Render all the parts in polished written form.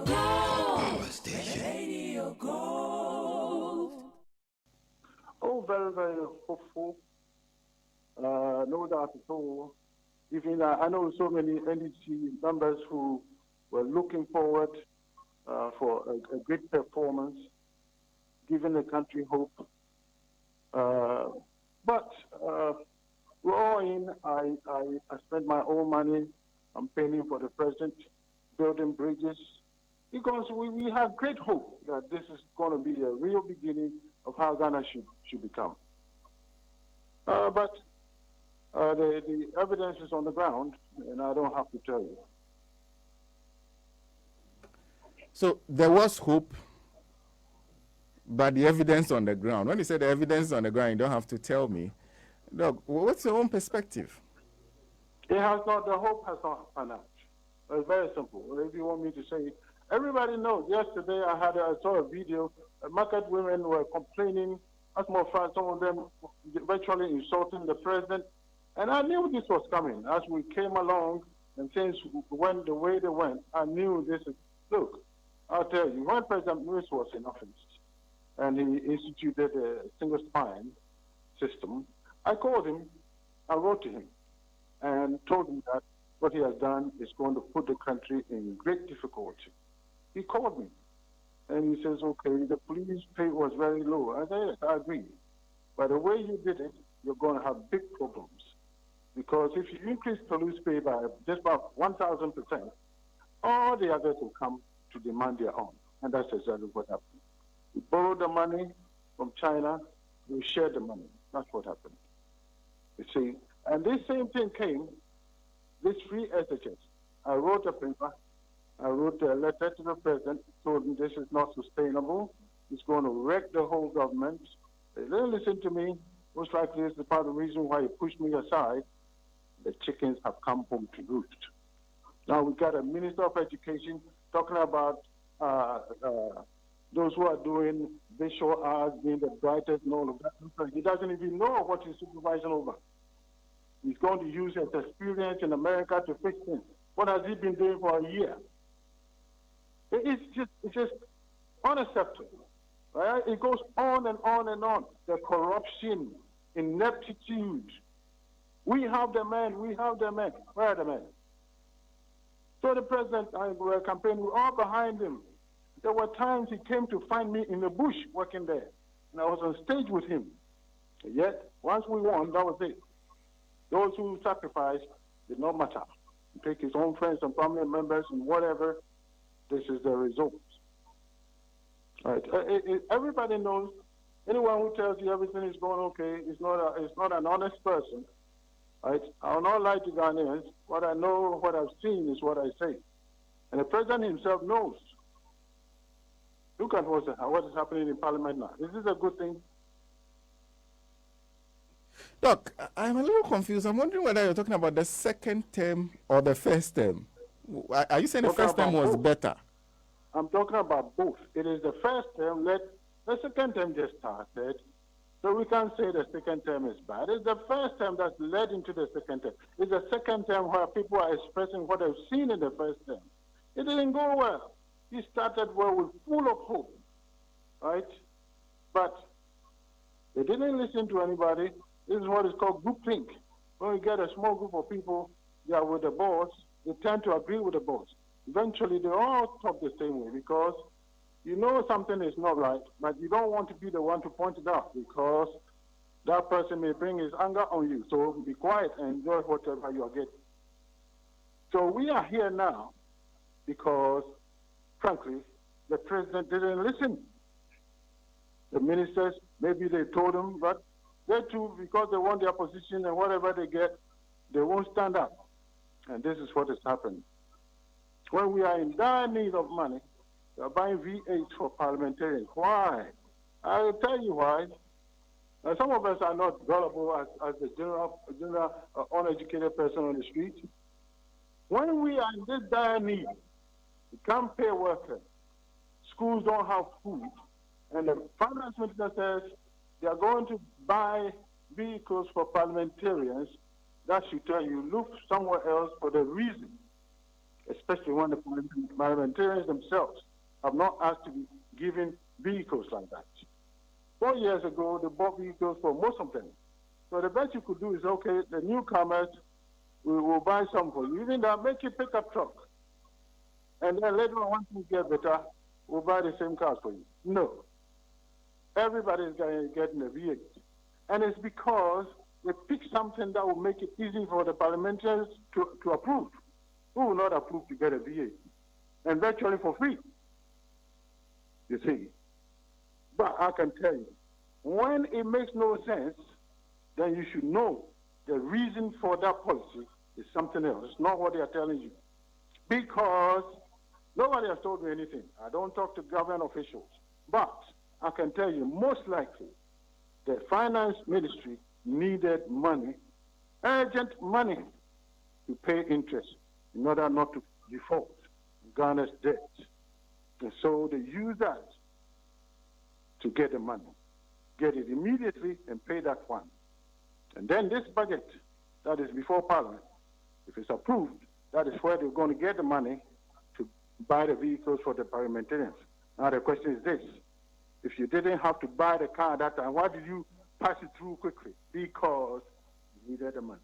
Power station. Radio Gold. Oh, very, very hopeful. No doubt at all. Even I know so many NDC members who were looking forward for a great performance, giving the country hope. But we're all in. I spent my own money. I'm paying for the president, building bridges, because we have great hope that this is going to be a real beginning of how Ghana should become. But the evidence is on the ground, and I don't have to tell you. So there was hope, but the evidence on the ground. When you say the evidence on the ground, you don't have to tell me. Look, what's your own perspective? It has not. The hope has not panned out. It's very simple. If you want me to say, everybody knows. Yesterday I saw a video. Market women were complaining. As more far, some of them virtually insulting the president. And I knew this was coming. As we came along and things went the way they went, I knew this is, look, I'll tell you, when President Lewis was in office and he instituted a single spine system, I called him, I wrote to him and told him that what he has done is going to put the country in great difficulty. He called me and he says, okay, the police pay was very low. I said, yes, I agree. But the way you did it, you're going to have big problems. Because if you increase police pay by just about 1,000%, all the others will come to demand their own. And that's exactly what happened. We borrowed the money from China, we shared the money. That's what happened. You see, and this same thing came, this free SHS. I wrote a paper, I wrote a letter to the president, told him this is not sustainable, it's going to wreck the whole government. They didn't listen to me. Most likely this is part of the reason why he pushed me aside. The chickens have come home to roost. Now we got a Minister of Education talking about those who are doing visual arts being the brightest and all of that. He doesn't even know what he's supervising over. He's going to use his experience in America to fix things. What has he been doing for a year? It's just unacceptable. Right? It goes on and on and on. The corruption, ineptitude. We have the men, we have the men. Where are the men? So the president and the campaign were all behind him. There were times he came to find me in the bush working there. And I was on stage with him. Yet, once we won, that was it. Those who sacrificed did not matter. He take his own friends and family members and whatever. This is the result. Right. Everybody knows. Anyone who tells you everything is going okay is not an honest person. Right? I will not lie to Ghanaians. What I know, what I've seen is what I say. And the president himself knows. Look at what is happening in Parliament now. Is this a good thing? Doc, I'm a little confused. I'm wondering whether you're talking about the second term or the first term. Are you saying the first term was better? I'm talking about both. It is the first term, the second term just started. So we can't say the second term is bad. It's the first term that's led into the second term. It's the second term where people are expressing what they've seen in the first term. It didn't go well. He started well with full of hope, right? But they didn't listen to anybody. This is what is called groupthink. When you get a small group of people, they are with the boss, they tend to agree with the boss. Eventually, they all talk the same way because you know something is not right, but you don't want to be the one to point it out because that person may bring his anger on you. So be quiet and enjoy whatever you are getting. So we are here now because, frankly, the president didn't listen. The ministers, maybe they told him, but they too, because they want their position and whatever they get, they won't stand up. And this is what is happening. When we are in dire need of money, we are buying V8 for parliamentarians. Why? I will tell you why. Some of us are not gullible as a general uneducated person on the street. When we are in this dire need, we can't pay workers. Schools don't have food. And the finance minister says they are going to buy vehicles for parliamentarians. That should tell you, look somewhere else for the reason. especially when the parliamentarians themselves have not asked to be given vehicles like that. 4 years ago, they bought vehicles for most of them. So the best you could do is, okay, the newcomers, we will buy some for you. Even that, make a pickup truck. And then later on, once you get better, we'll buy the same cars for you. No. Everybody is getting a V8. And it's because they pick something that will make it easy for the parliamentarians to approve. Who will not approve to get a V8? And virtually for free. You see. But I can tell you, when it makes no sense, then you should know the reason for that policy is something else. It's not what they are telling you. Because nobody has told me anything. I don't talk to government officials. But I can tell you, most likely, the finance ministry needed money, urgent money, to pay interest in order not to default Ghana's debt. And so they use that to get the money. Get it immediately and pay that one. And then this budget that is before Parliament, if it's approved, that is where they're going to get the money to buy the vehicles for the parliamentarians. Now the question is this. If you didn't have to buy the car at that time, why did you pass it through quickly? Because you needed the money.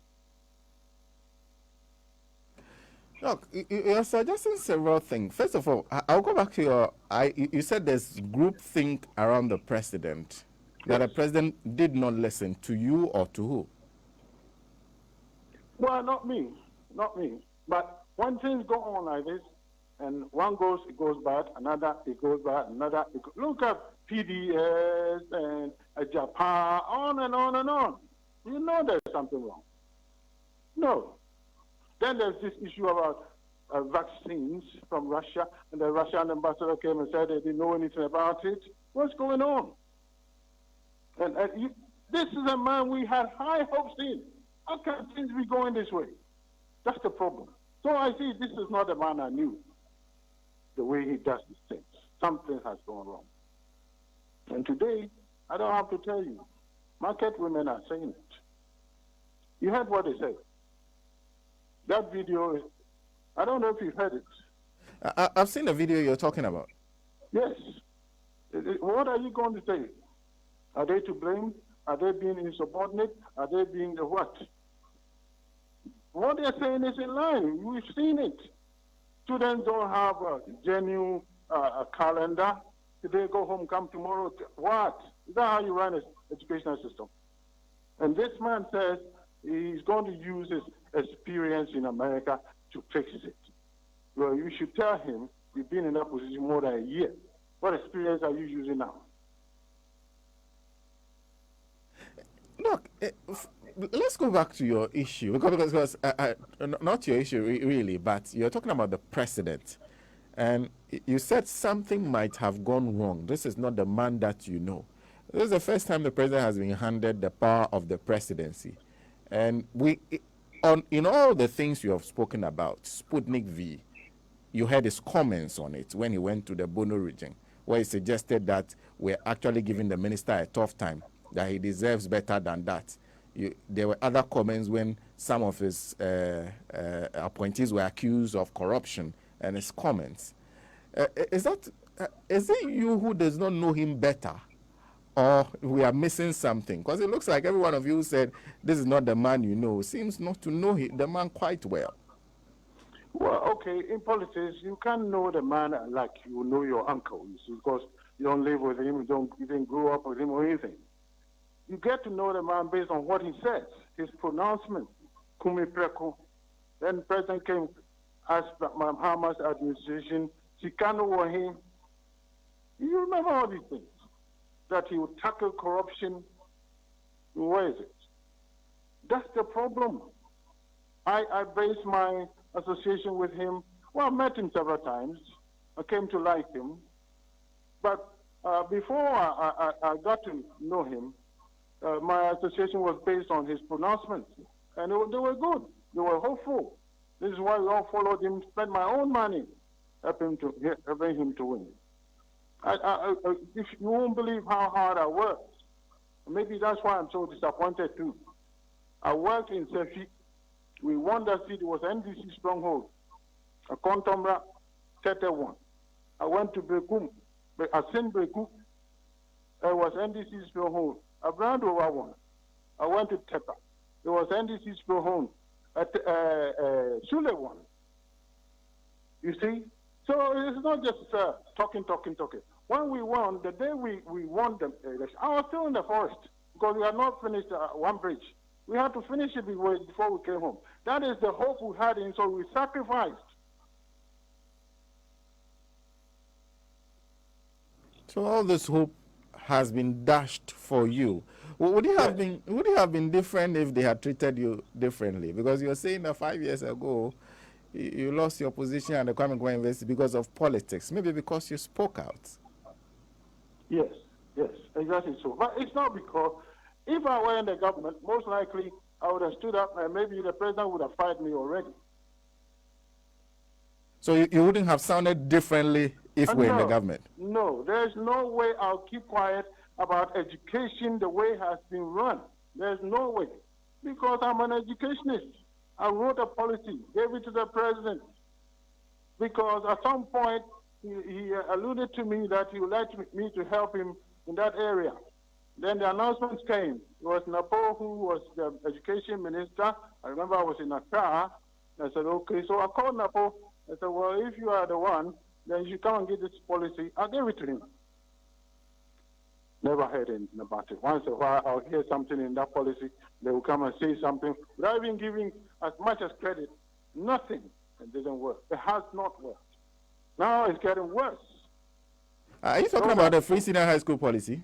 Look, you're suggesting several things. First of all, I'll go back to you said there's groupthink around the president, that the president did not listen to you or to who? Well, not me. But when things go on like this, and one goes, it goes bad, another, it goes bad, another, look at PDS and Japan, on and on and on. You know there's something wrong. No. Then there's this issue about vaccines from Russia, and the Russian ambassador came and said they didn't know anything about it. What's going on? And this is a man we had high hopes in. How can things be going this way? That's the problem. So I see this is not the man I knew, the way he does these things. Something has gone wrong. And today, I don't have to tell you, market women are saying it. You heard what they said. That video is, I don't know if you've heard it. I've seen the video you're talking about. Yes. What are you going to say? Are they to blame? Are they being insubordinate? Are they being the what? What they're saying is in line. We've seen it. Students don't have a genuine calendar. If they go home, come tomorrow, what? Is that how you run an educational system? And this man says he's going to use his experience in America to fix it. Well, you should tell him you've been in that position more than a year. What experience are you using now? Look, let's go back to your issue, because not your issue really, but you're talking about the president. And you said something might have gone wrong. This is not the man that you know. This is the first time the president has been handed the power of the presidency. And in all the things you have spoken about, Sputnik V, you heard his comments on it when he went to the Bono region, where he suggested that we're actually giving the minister a tough time, that he deserves better than that. There were other comments when some of his appointees were accused of corruption, and his comments. Is it you who does not know him better, or we are missing something? Because it looks like every one of you said this is not the man you know. Seems not to know the man quite well. Well, okay, in politics, you can't know the man like you know your uncle, because you don't live with him, you don't even grow up with him or anything. You get to know the man based on what he says, his pronouncement, Kumi Preko. Then the president came, asked Mahama's administration, Sikano Wahin. You remember all these things, that he would tackle corruption. Where is it? That's the problem. I based my association with him. Well, I met him several times. I came to like him. But before I got to know him, my association was based on his pronouncements. And they were good. They were hopeful. This is why we all followed him, spent my own money, helping him to win. If you won't believe how hard I worked, maybe that's why I'm so disappointed too. I worked in Sefi. We won that seat. It was NDC stronghold. a Kontomra, 31. I went to Brekum, I sent Brekum. It was NDC's pro home. A brand over one. I went to Tepa. It was NDC's pro home. At Sule one. You see? So it's not just talking. When we won, the day we won the election, I was still in the forest because we had not finished one bridge. We had to finish it before we came home. That is the hope we had in, so we sacrificed. So all this hope has been dashed for you. Would it have been different if they had treated you differently? Because you're saying that 5 years ago you lost your position at the Kwame Nkrumah University because of politics, maybe because you spoke out. Yes, exactly so. But it's not because if I were in the government, most likely I would have stood up and maybe the president would have fired me already. So you wouldn't have sounded differently if we're in the government? No, there's no way I'll keep quiet about education the way it has been run. There's no way. Because I'm an educationist. I wrote a policy, gave it to the president. Because at some point, he alluded to me that he would like me to help him in that area. Then the announcements came. It was Napo who was the education minister. I remember I was in Accra. I said, okay. So I called Napo. I said, well, if you are the one, then you should come and get this policy. I gave it to him. Never heard anything about it. Once in a while, I'll hear something in that policy. They will come and say something without even giving as much as credit. Nothing. It didn't work. It has not worked. Now it's getting worse. Are you talking about the free senior high school policy?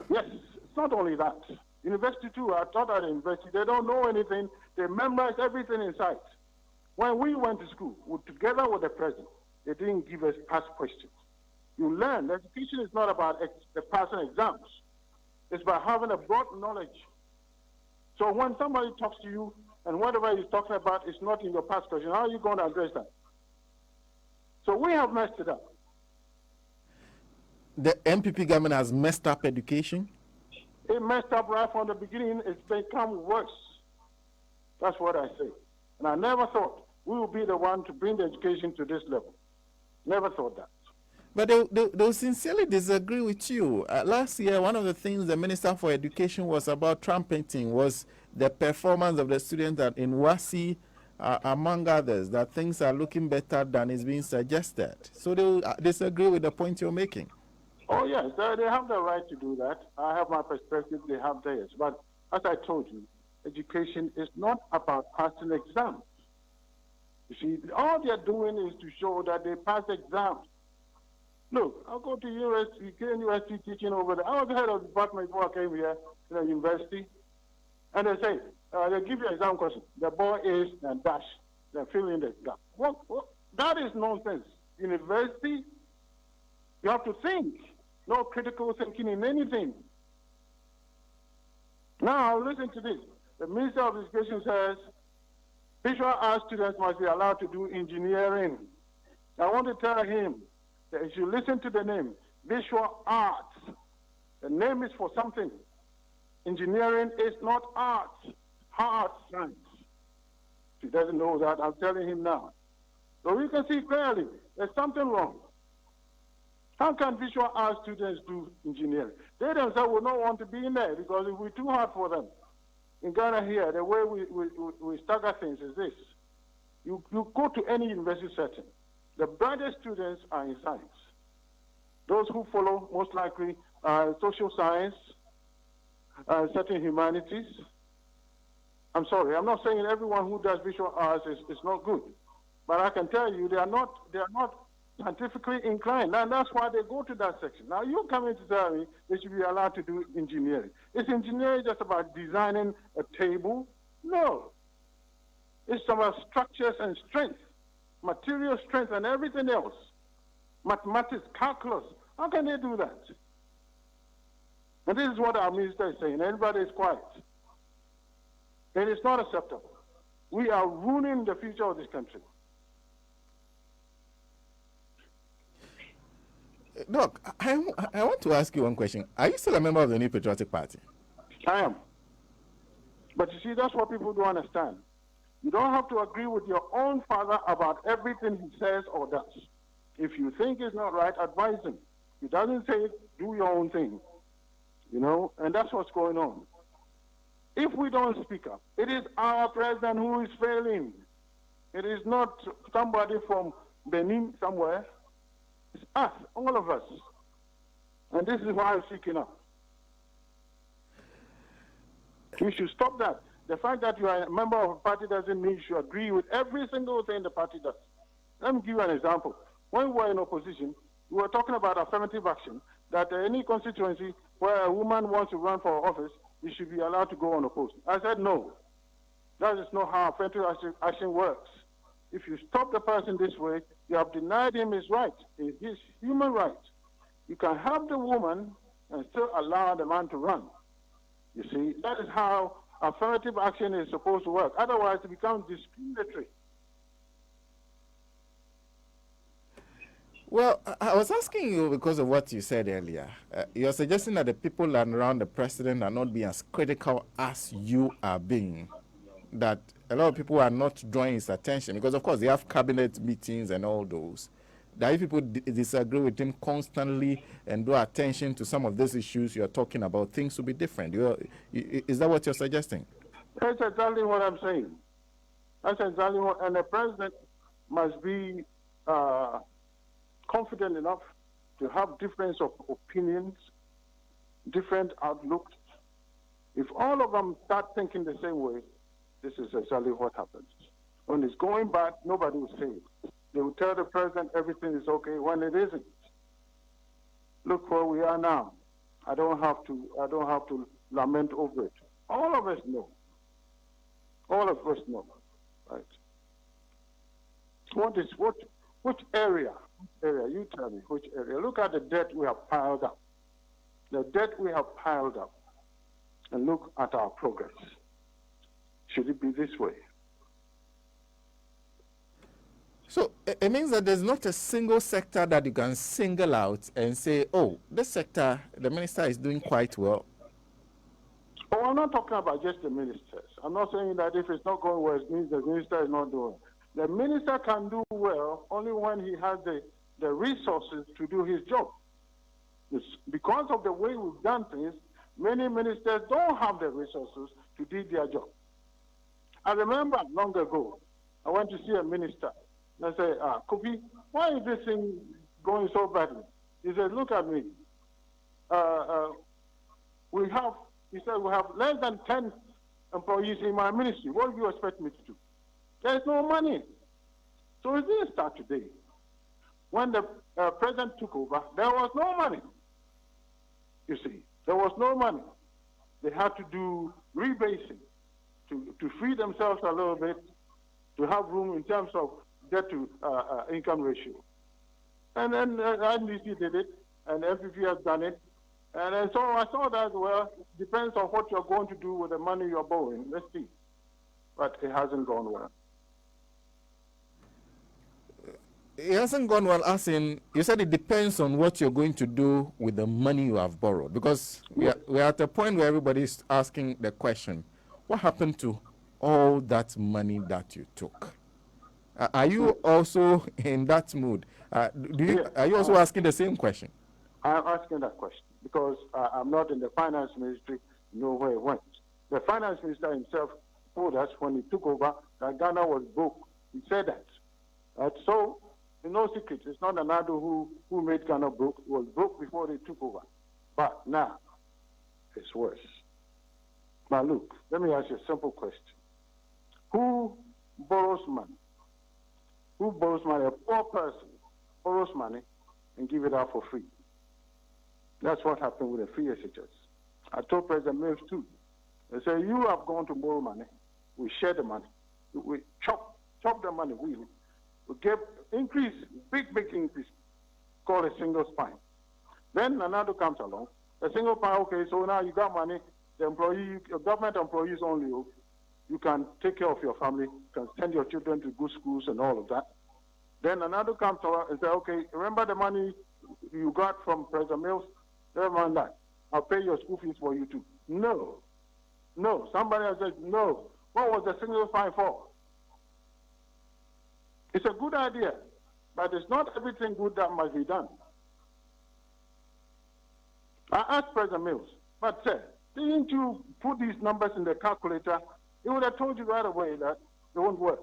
Yes. It's not only that. University too, I taught at the university. They don't know anything. They memorize everything in sight. When we went to school, together with the president, they didn't give us ask questions. You learn. Education is not about passing exams. It's about having a broad knowledge. So when somebody talks to you and whatever he's talking about is not in your past question, how are you going to address that? So we have messed it up. The MPP government has messed up education? It messed up right from the beginning. It's become worse. That's what I say. And I never thought we would be the one to bring the education to this level. Never thought that. But they'll sincerely disagree with you. Last year, one of the things the Minister for Education was about trumpeting was the performance of the students that in WASI, among others, that things are looking better than is being suggested. So they'll disagree with the point you're making. Oh, yes, they have the right to do that. I have my perspective, they have theirs. But as I told you, education is not about passing exams. You see, all they're doing is to show that they pass exams. Look, I'll go to university, university teaching over there. I was the head of the department before I came here to the university. And they say, they give you an exam question. The boy is and dash. They fill in the gap. What? That is nonsense. University, you have to think. No critical thinking in anything. Now, listen to this. The Minister of Education says, visual arts students must be allowed to do engineering. I want to tell him that if you listen to the name, visual arts, the name is for something. Engineering is not art, hard science. If he doesn't know that, I'm telling him now. So you can see clearly there's something wrong. How can visual arts students do engineering? They themselves will not want to be in there because it will be too hard for them. In Ghana here, the way we stagger things is this. You go to any university setting, the brightest students are in science. Those who follow, most likely, social science, certain humanities. I'm sorry, I'm not saying everyone who does visual arts is not good. But I can tell you they are not scientifically inclined, and that's why they go to that section. Now, you come in to tell me they should be allowed to do engineering. Is engineering just about designing a table? No. It's about structures and strength, material strength and everything else. Mathematics, calculus. How can they do that? And this is what our minister is saying. Everybody is quiet. It is not acceptable. We are ruining the future of this country. Doc, I want to ask you one question. Are you still a member of the New Patriotic Party? I am. But you see, that's what people don't understand. You don't have to agree with your own father about everything he says or does. If you think it's not right, advise him. He doesn't say it, do your own thing. You know, and that's what's going on. If we don't speak up, it is our president who is failing. It is not somebody from Benin somewhere. It's us, all of us. And this is why I'm speaking up. We should stop that. The fact that you are a member of a party doesn't mean you should agree with every single thing the party does. Let me give you an example. When we were in opposition, we were talking about affirmative action, that any constituency where a woman wants to run for office, she should be allowed to go unopposed. I said no. That is not how affirmative action works. If you stop the person this way, you have denied him his right, his human right. You can help the woman and still allow the man to run. You see, that is how affirmative action is supposed to work. Otherwise, it becomes discriminatory. Well, I was asking you because of what you said earlier. You're suggesting that the people around the president are not being as critical as you are being. That a lot of people are not drawing his attention because, of course, they have cabinet meetings and all those. That if people disagree with him constantly and draw attention to some of these issues you're talking about, things will be different. Is that what you're suggesting? That's exactly what I'm saying. That's exactly what, and the president must be confident enough to have difference of opinions, different outlooks. If all of them start thinking the same way, this is exactly what happens. When it's going bad, nobody will say it. They will tell the president everything is okay when it isn't. Look where we are now. I don't have to lament over it. All of us know. All of us know. Right. Which area? You tell me which area. Look at the debt we have piled up. The debt we have piled up. And look at our progress. Should it be this way? So it means that there's not a single sector that you can single out and say, oh, this sector, the minister is doing quite well. Oh, I'm not talking about just the ministers. I'm not saying that if it's not going well, it means the minister is not doing well. The minister can do well only when he has the resources to do his job. It's because of the way we've done things, many ministers don't have the resources to do their job. I remember long ago, I went to see a minister. I said, Kofi, why is this thing going so badly? He said, look at me. We have less than 10 employees in my ministry. What do you expect me to do? There's no money. So it didn't start today. When the president took over, there was no money. You see, there was no money. They had to do rebasing to free themselves a little bit, to have room in terms of debt to income ratio. And then NDC did it, and FPP has done it. And then so I saw that, well, it depends on what you're going to do with the money you're borrowing. Let's see. But it hasn't gone well. It hasn't gone well, as in, you said it depends on what you're going to do with the money you have borrowed. Because we're at a point where everybody's asking the question, what happened to all that money that you took? Are you also in that mood? Are you also asking the same question? I'm asking that question because I'm not in the finance ministry, know where it went. The finance minister himself told us when he took over that Ghana was broke. He said that. So, no secret, it's not Addo who made Ghana broke. It was broke before they took over. But now, it's worse. Now look, let me ask you a simple question. Who borrows money? Who borrows money? A poor person borrows money and give it out for free. That's what happened with the free SHS. I told President Mills too. They said, you have gone to borrow money. We share the money. We chop the money. We give increase, big increase, called a single spine. Then another comes along. A single spine, okay, so now you got money. The government employees only, you can take care of your family, you can send your children to good schools and all of that. Then another comes along and says, okay, remember the money you got from President Mills? Never mind that. I'll pay your school fees for you too. No. Somebody has said, no. What was the single fine for? It's a good idea, but it's not everything good that must be done. I asked President Mills, but sir, didn't you put these numbers in the calculator? He would have told you right away that it won't work.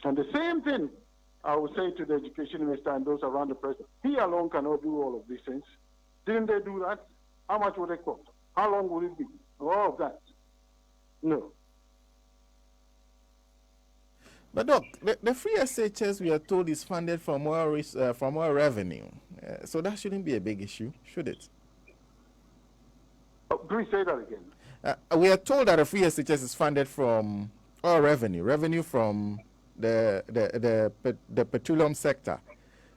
And the same thing I would say to the education minister and those around the president. He alone cannot do all of these things. Didn't they do that? How much would it cost? How long would it be? All of that. No. But look, the free SHS, we are told, is funded from our revenue. So that shouldn't be a big issue, should it? Oh, please say that again. We are told that the free SHS is funded from our revenue from the petroleum sector.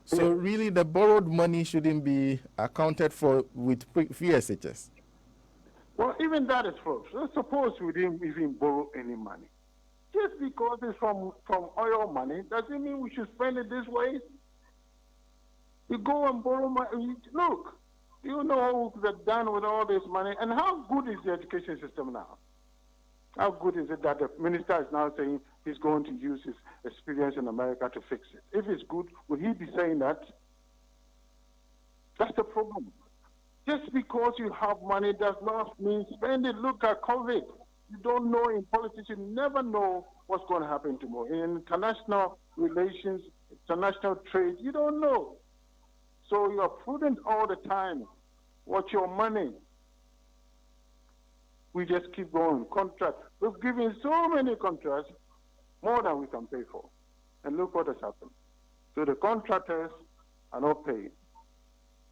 So really, the borrowed money shouldn't be accounted for with free SHS. Well, even that is false. So suppose we didn't even borrow any money. Just because it's from oil money, doesn't mean we should spend it this way. You go and borrow money. Look, you know what we've done with all this money, and how good is the education system now? How good is it that the minister is now saying he's going to use his experience in America to fix it? If it's good, will he be saying that? That's the problem. Just because you have money does not mean spend it. Look at COVID. You don't know in politics, you never know what's going to happen tomorrow. In international relations, international trade, you don't know. So you are prudent all the time. Watch your money. We just keep going. Contract. We've given so many contracts, more than we can pay for. And look what has happened. So the contractors are not paid.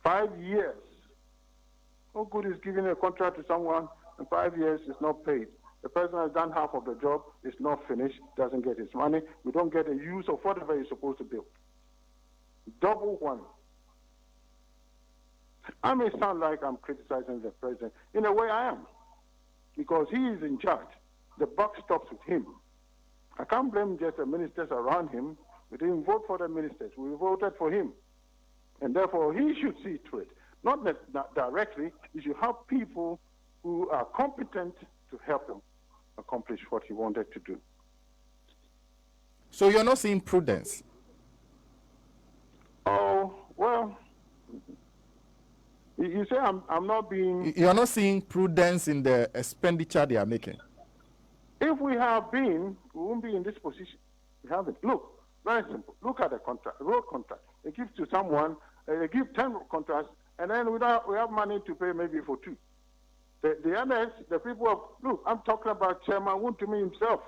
5 years. No good is giving a contract to someone, and 5 years is not paid. The person has done half of the job, it's not finished, doesn't get his money. We don't get a use of whatever he's supposed to build. Double one. I may sound like I'm criticizing the president. In a way, I am. Because he is in charge. The buck stops with him. I can't blame just the ministers around him. We didn't vote for the ministers. We voted for him. And therefore, he should see to it. Not directly. You should have people who are competent to help him accomplish what he wanted to do. So you're not seeing prudence? Oh, well, you say I'm not being... You're not seeing prudence in the expenditure they are making? If we have been, we won't be in this position. We haven't. Look, very simple. Look at the contract, road contract. They give to someone, they give 10 contracts, and then we have money to pay maybe for 2. The others, the people of, look, I'm talking about Chairman Wuntumi himself.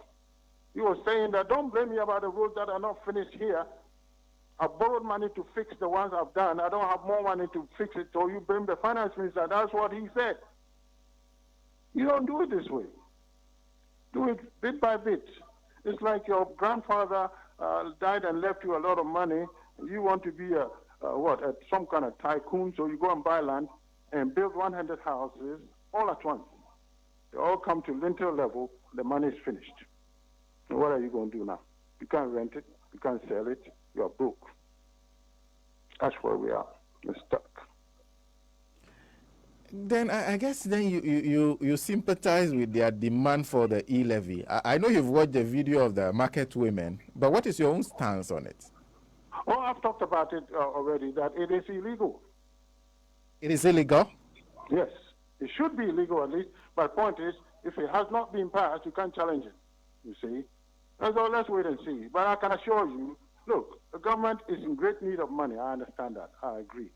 He was saying that don't blame me about the roads that are not finished here. I borrowed money to fix the ones I've done. I don't have more money to fix it, so you blame the finance minister. That's what he said. You don't do it this way. Do it bit by bit. It's like your grandfather died and left you a lot of money. You want to be some kind of tycoon, so you go and buy land and build 100 houses all at once. They all come to lintel level, the money is finished. And what are you going to do now? You can't rent it, you can't sell it, you're broke. That's where we are. We're stuck. Then I guess then you sympathize with their demand for the e-levy. I know you've watched the video of the market women, but what is your own stance on it? Oh, I've talked about it already, that it is illegal. It is illegal? Yes. It should be illegal at least, but the point is, if it has not been passed, you can't challenge it, you see. And so let's wait and see. But I can assure you, look, the government is in great need of money. I understand that. I agree.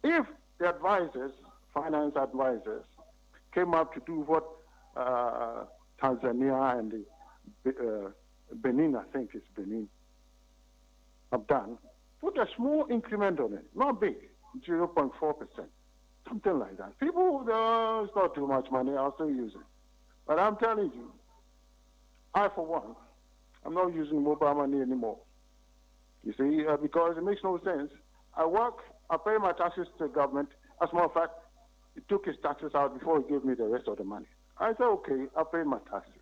If the advisors, finance advisors, came up to do what Tanzania and Benin, I think it's Benin, have done, put a small increment on it, not big, 0.4%. Something like that. People, it's not too much money, I'll still use it. But I'm telling you, I, for one, I'm not using mobile money anymore. You see, because it makes no sense. I work, I pay my taxes to the government. As a matter of fact, he took his taxes out before he gave me the rest of the money. I said, okay, I pay my taxes.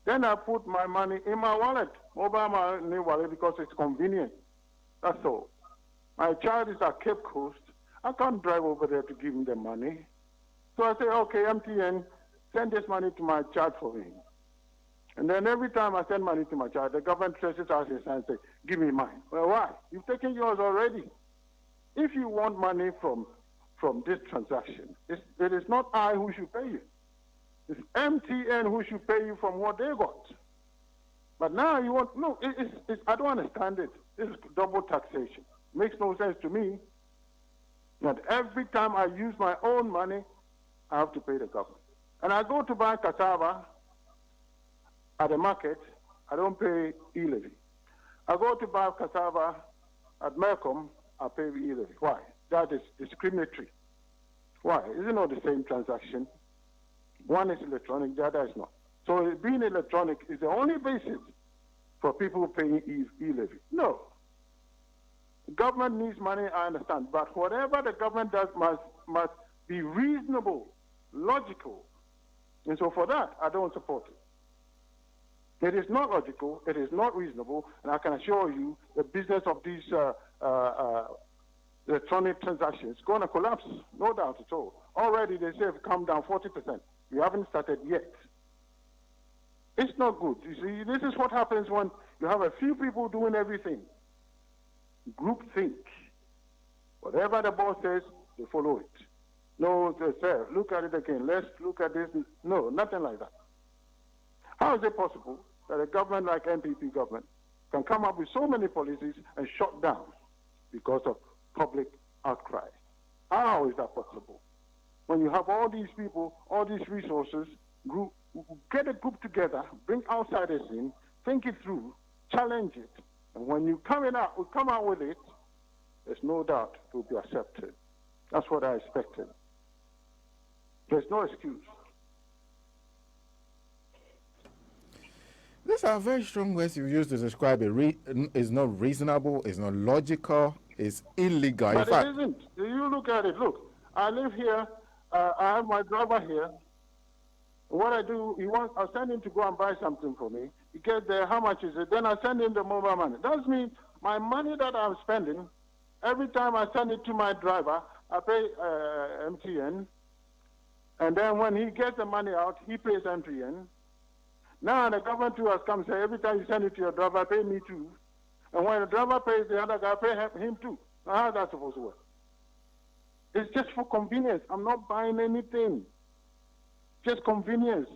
Then I put my money in my wallet, mobile money wallet, because it's convenient. That's all. My child is at Cape Coast. I can't drive over there to give him the money. So I say, okay, MTN, send this money to my child for him. And then every time I send money to my child, the government traces us and says, give me mine. Well, why? You've taken yours already. If you want money from this transaction, it is not I who should pay you. It's MTN who should pay you from what they got. But now you want, no, I don't understand it. This is double taxation. Makes no sense to me that every time I use my own money, I have to pay the government. And I go to buy cassava at the market, I don't pay e-levy. I go to buy cassava at Mercom, I pay e-levy. Why? That is discriminatory. Why? Is it not the same transaction? One is electronic, the other is not. So being electronic is the only basis for people paying e-levy. No. The government needs money, I understand, but whatever the government does must be reasonable, logical. And so for that, I don't support it. It is not logical, it is not reasonable, and I can assure you the business of these electronic transactions is going to collapse, no doubt at all. Already they say have come down 40%. We haven't started yet. It's not good. You see, this is what happens when you have a few people doing everything. Groupthink. Whatever the boss says, they follow it. No, they say, look at it again. Let's look at this. No, nothing like that. How is it possible that a government like NPP government can come up with so many policies and shut down because of public outcry? How is that possible? When you have all these people, all these resources, get a group together, bring outsiders in, think it through, challenge it, and when you come out with it, there's no doubt it will be accepted. That's what I expected. There's no excuse. These are very strong words you've used to describe it. It's not reasonable, it's not logical, it's illegal. But it isn't. You look at it. Look, I live here. I have my driver here. What I do, I send him to go and buy something for me. He gets there, how much is it? Then I send him the mobile money. That means my money that I'm spending, every time I send it to my driver, I pay MTN. And then when he gets the money out, he pays MTN. Now the government too has come and say, every time you send it to your driver, pay me too. And when the driver pays the other guy, pay him too. Now how is that supposed to work? It's just for convenience. I'm not buying anything. Just convenience.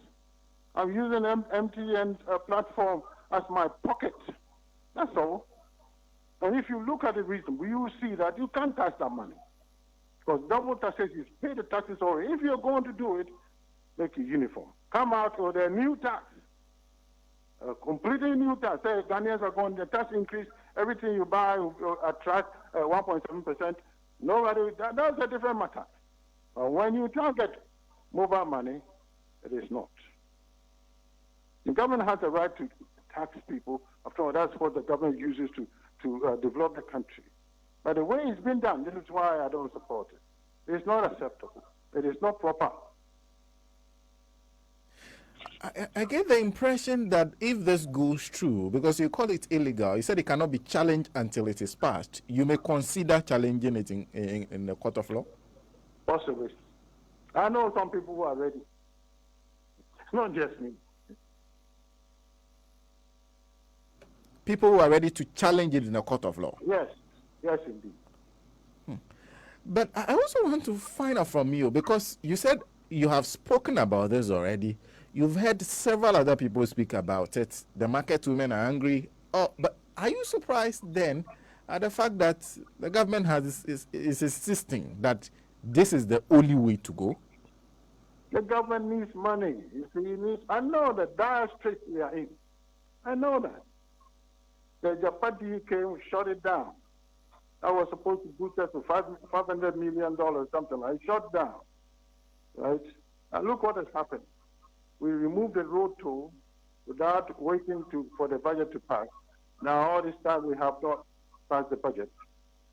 I'm using MTN platform as my pocket. That's all. And if you look at the reason, you will see that you can't tax that money. Because double taxation is pay the taxes already. If you're going to do it, make it uniform. Come out with a new tax. A completely new tax. Say Ghanaians are going to tax increase. Everything you buy will attract 1.7%. Nobody, that's a different matter. When you target mobile money, it is not. The government has the right to tax people. After all, that's what the government uses to develop the country. But the way it's been done, this is why I don't support it. It's not acceptable. It is not proper. I get the impression that if this goes through, because you call it illegal, you said it cannot be challenged until it is passed, you may consider challenging it in the court of law? Possibly. I know some people who are ready. Not just me. People who are ready to challenge it in the court of law? Yes. Yes, indeed. But I also want to find out from you, because you said you have spoken about this already. You've heard several other people speak about it. The market women are angry. Oh, but are you surprised then at the fact that the government is insisting that this is the only way to go? The government needs money. You see, I know the dire straits we are in. I know that. The Japan came, shut it down. I was supposed to boost us to $500 million, something like that. Shut down. Right? And look what has happened. We removed the road toll without waiting for the budget to pass. Now, all this time we have not passed the budget.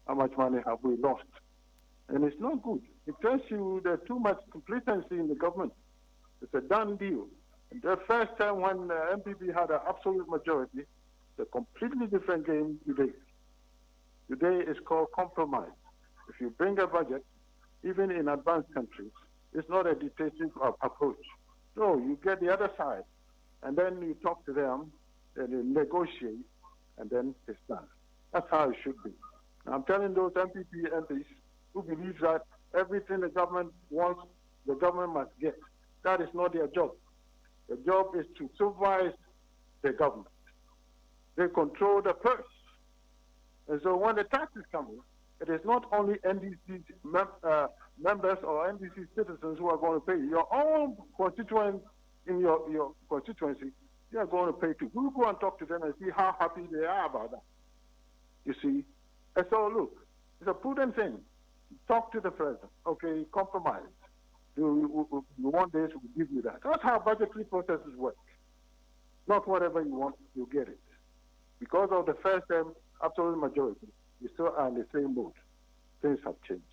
How much money have we lost? And it's not good. It tells you there's too much complacency in the government. It's a done deal. And the first time when MPP had an absolute majority, it's a completely different game today. Today is called compromise. If you bring a budget, even in advanced countries, it's not a dictative approach. No, you get the other side. and then you talk to them, and you negotiate, and then it's done. That's how it should be. And I'm telling those MPP MPs who believe that everything the government wants, the government must get. That is not their job. The job is to supervise the government. They control the purse. And so when the taxes come in, it is not only NDC members or NDC citizens who are going to pay. Your own constituents in your constituency, they are going to pay too. We'll go and talk to them and see how happy they are about that. You see? And so look, it's a prudent thing. Talk to the president. Okay, compromise. You want this, we'll give you that. That's how budgetary processes work. Not whatever you want, you get it. Because of the first term, absolute majority, you still are in the same mode. Things have changed.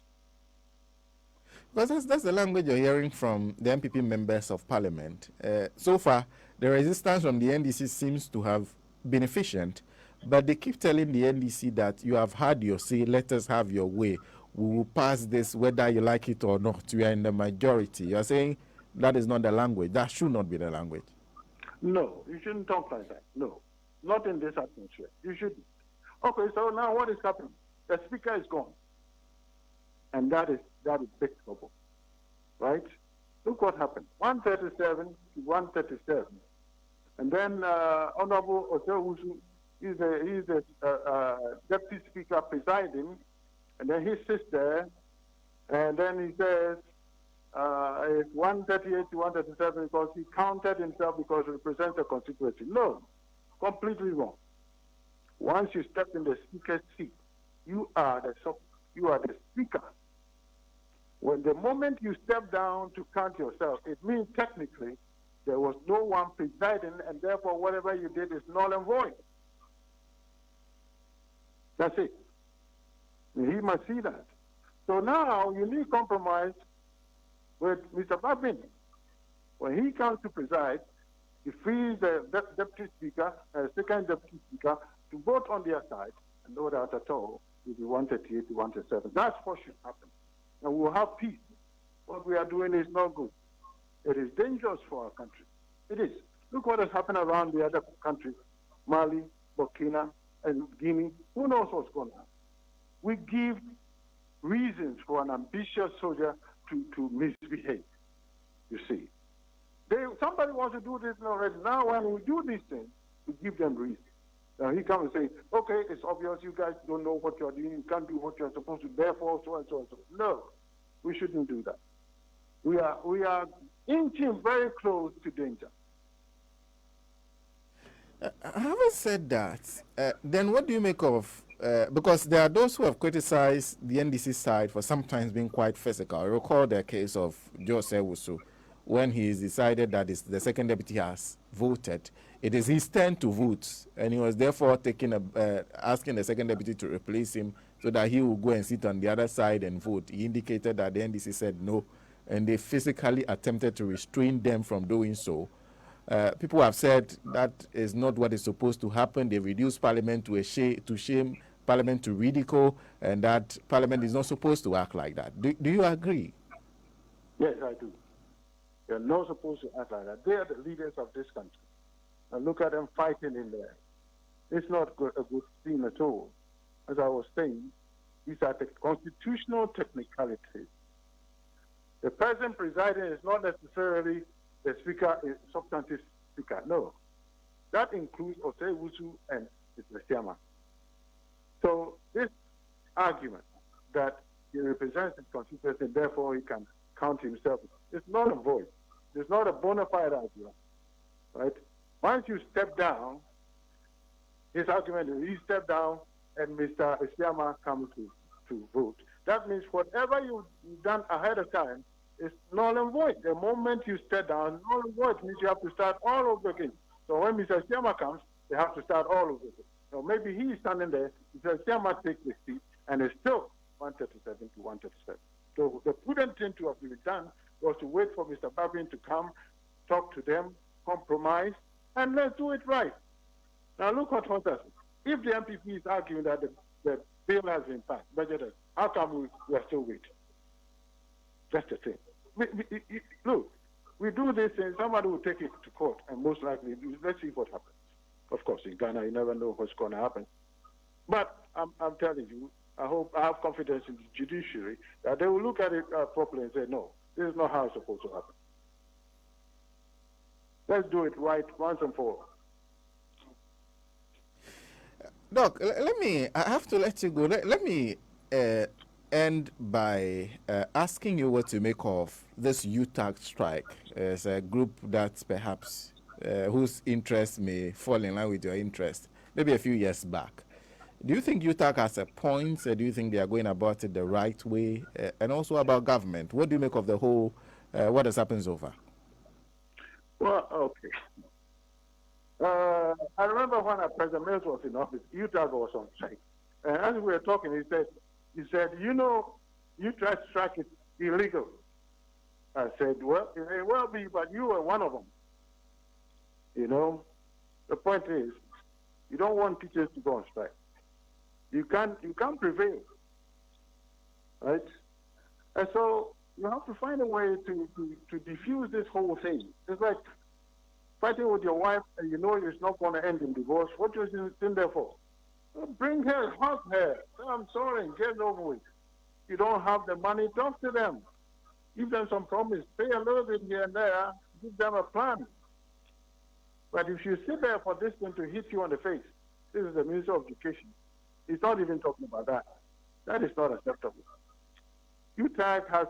Because that's the language you're hearing from the MPP members of parliament. So far, the resistance from the NDC seems to have been efficient, but they keep telling the NDC that you have had your say, let us have your way. We will pass this whether you like it or not. We are in the majority. You're saying that is not the language. That should not be the language. No, you shouldn't talk like that. No, not in this atmosphere. You shouldn't. Okay, so now what is happening? The speaker is gone. And that is big trouble, right? Look what happened. 137 to 137. And then Honorable Otewusu is the deputy speaker presiding, and then he sits there, and then he says it's 138 to 137 because he counted himself because he represents a constituency. No, completely wrong. Once you step in the speaker's seat, you are the speaker. When the moment you step down to count yourself, it means technically there was no one presiding, and therefore whatever you did is null and void. That's it. He must see that. So now you need compromise with Mr. Babin. When he comes to preside, he frees the deputy speaker, second deputy speaker, to vote on their side, and no doubt at all, it will be 138 to 137. That's what should happen. And we'll have peace. What we are doing is not good. It is dangerous for our country. It is. Look what has happened around the other countries, Mali, Burkina, and Guinea. Who knows what's going on? We give reasons for an ambitious soldier to misbehave, you see. Somebody wants to do this already. Now when we do these things, we give them reasons. Now he comes and says, okay, it's obvious you guys don't know what you're doing. You can't do what you're supposed to, therefore, so and so and so. No, we shouldn't do that. We are inching very close to danger. Having said that, then what do you make of, because there are those who have criticized the NDC side for sometimes being quite physical. I recall the case of Jose Wusu, when he decided that the second deputy has voted. It is his turn to vote, and he was therefore asking the second deputy to replace him so that he will go and sit on the other side and vote. He indicated that the NDC said no, and they physically attempted to restrain them from doing so. People have said that is not what is supposed to happen. They reduced Parliament to shame Parliament to ridicule, and that Parliament is not supposed to act like that. Do you agree? Yes, I do. They're not supposed to act like that. They are the leaders of this country. And look at them fighting in there. It's not a good scene at all. As I was saying, these are the constitutional technicalities. The person presiding is not necessarily the speaker, is substantive speaker. No. That includes Otewusu and Mr. Siama. So this argument that he represents his constituency and therefore he can count himself is not a voice. It's not a bona fide argument. Right? Once you step down, his argument is he stepped down and Mr. Siama comes to vote. That means whatever you've done ahead of time is null and void. The moment you step down, null and void means you have to start all over again. So when Mr. Siama comes, they have to start all over again. So maybe he's standing there, Mr. Siama takes the seat, and it's still 137 to 137. So the prudent thing to have been done was to wait for Mr. Babin to come, talk to them, compromise, and let's do it right. Now look what happens. If the MPP is arguing that the bill has been passed, budgeted, how come we are still waiting? That's the thing. Look, we do this and somebody will take it to court, and most likely, let's see what happens. Of course, in Ghana, you never know what's going to happen. But I'm telling you, I have confidence in the judiciary that they will look at it properly and say, no, this is not how it's supposed to happen. Let's do it right once and for all. Doc, I have to let you go. Let me end by asking you what to make of this UTAG strike as a group that perhaps whose interests may fall in line with your interest, maybe a few years back. Do you think UTAG has a point? Do you think they are going about it the right way? And also about government. What do you make of the whole, what has happened so far? Well, okay. I remember when President Mills was in office, UTAG was on strike. And as we were talking, he said, you know, UTAG strike is illegal. I said, well, it may well be, but you were one of them. You know, the point is, you don't want teachers to go on strike. You can't prevail, right? And so you have to find a way to diffuse this whole thing. It's like fighting with your wife and you know it's not going to end in divorce. What are you in there for? Well, bring her, hug her. I'm sorry, get it over with. You don't have the money, talk to them. Give them some promise. Pay a little bit here and there. Give them a plan. But if you sit there for this thing to hit you on the face, this is the Minister of Education. He's not even talking about that. That is not acceptable. UTAG has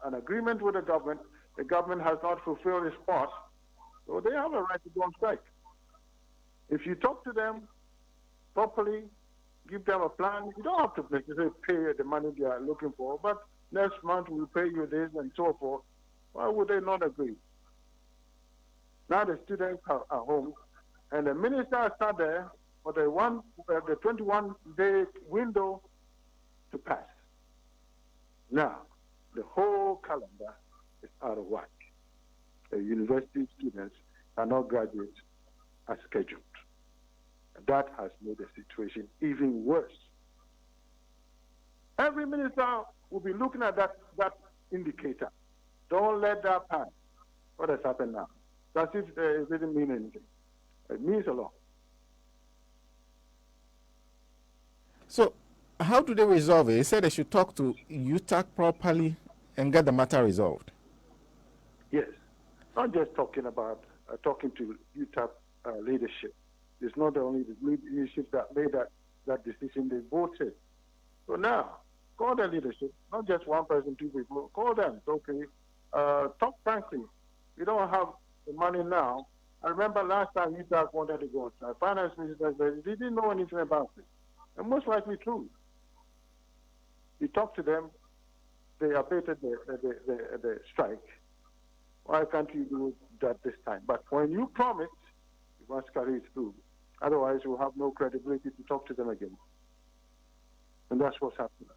an agreement with the government. The government has not fulfilled its part, so they have a right to go on strike. If you talk to them properly, give them a plan, you don't have to necessarily pay the money they are looking for, but next month we'll pay you this and so forth. Why would they not agree? Now the students are home, and the minister sat there for the 21-day window to pass. Now, the whole calendar is out of whack. The university students cannot graduate as scheduled. That has made the situation even worse. Every minister will be looking at that indicator. Don't let that pass. What has happened now? As if it didn't mean anything. It means a lot. So, how do they resolve it? They said they should talk to UTAG properly and get the matter resolved. Yes. Not just talking about talking to UTAG leadership. It's not only the leadership that made that decision, they voted. So now, call the leadership, not just one person, two people. Call them. Okay. Talk frankly. We don't have the money now. I remember last time UTAG wanted to go on strike. Finance minister said they didn't know anything about it. And most likely true. You talk to them, they abated the strike. Why can't you do that this time? But when you promise, you must carry it through. Otherwise, you'll have no credibility to talk to them again. And that's what's happening.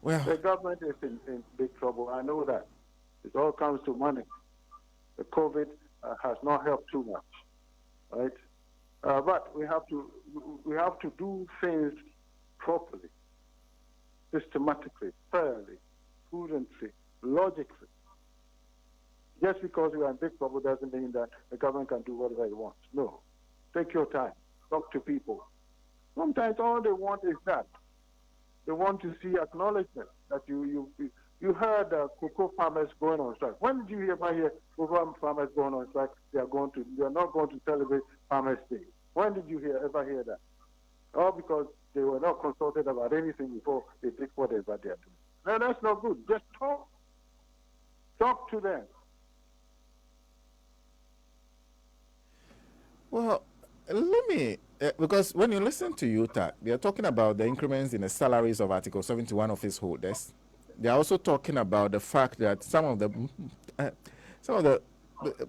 Well, the government is in big trouble. I know that. It all comes to money. The COVID has not helped too much, right? But we have to do things properly, systematically, fairly, prudently, logically. Just because we are in big trouble doesn't mean that the government can do whatever it wants. No. Take your time. Talk to people. Sometimes all they want is that. They want to see acknowledgement that you heard cocoa farmers going on strike. When did you hear about here cocoa farmers going on strike? They are not going to celebrate Farmers' Day. When did you ever hear that? All because they were not consulted about anything before they did whatever they are doing. No, that's not good. Just talk. Talk to them. Well, let me, because when you listen to UTAG, they are talking about the increments in the salaries of Article 71 office holders. They are also talking about the fact that some of the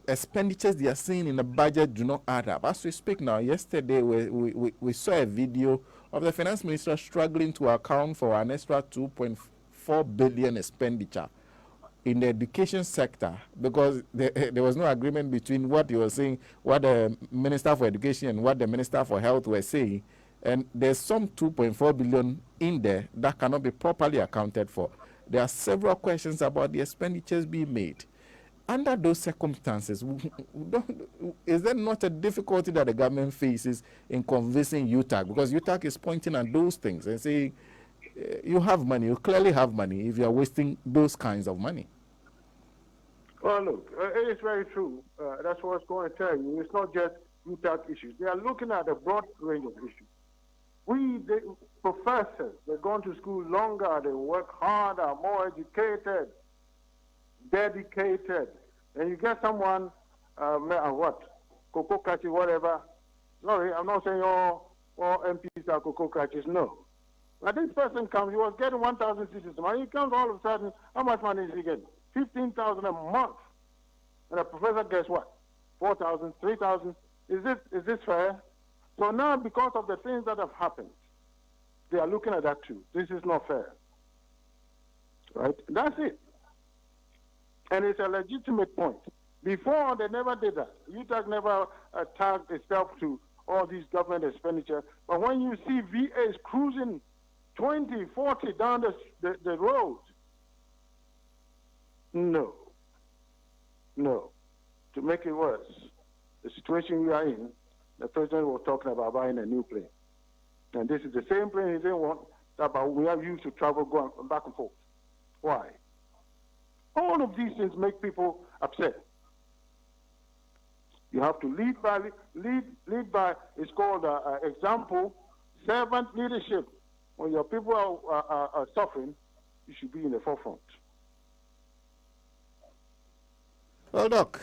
expenditures they are seeing in the budget do not add up. As we speak now, yesterday we saw a video of the finance minister struggling to account for an extra 2.4 billion expenditure in the education sector because there was no agreement between what he was saying, what the Minister for Education and what the Minister for Health were saying. And there's some 2.4 billion in there that cannot be properly accounted for. There are several questions about the expenditures being made. Under those circumstances, is there not a difficulty that the government faces in convincing UTAC? Because UTAC is pointing at those things and saying, you have money, you clearly have money if you are wasting those kinds of money. Well, look, it is very true. That's what I was going to tell you. It's not just UTAC issues. They are looking at a broad range of issues. The professors, they're going to school longer, they work harder, more educated, dedicated. And you get someone, cocoa catches, whatever. Sorry, I'm not saying all MPs are cocoa catches, no. But this person comes, he was getting 1,000 citizens, and he comes all of a sudden, how much money is he getting? 15,000 a month. And the professor gets what? 4,000, 3,000. Is this fair? So now, because of the things that have happened, they are looking at that too. This is not fair. Right? That's it. And it's a legitimate point. Before, they never did that. UTAC never tagged itself to all these government expenditure. But when you see VAs cruising 20, 40 down the road, no. To make it worse, the situation we are in, the president was talking about buying a new plane. And this is the same plane he didn't want that we have used to travel going back and forth. Why? All of these things make people upset. You have to lead by it's called example, servant leadership. When your people are suffering, you should be in the forefront. Well, Doc,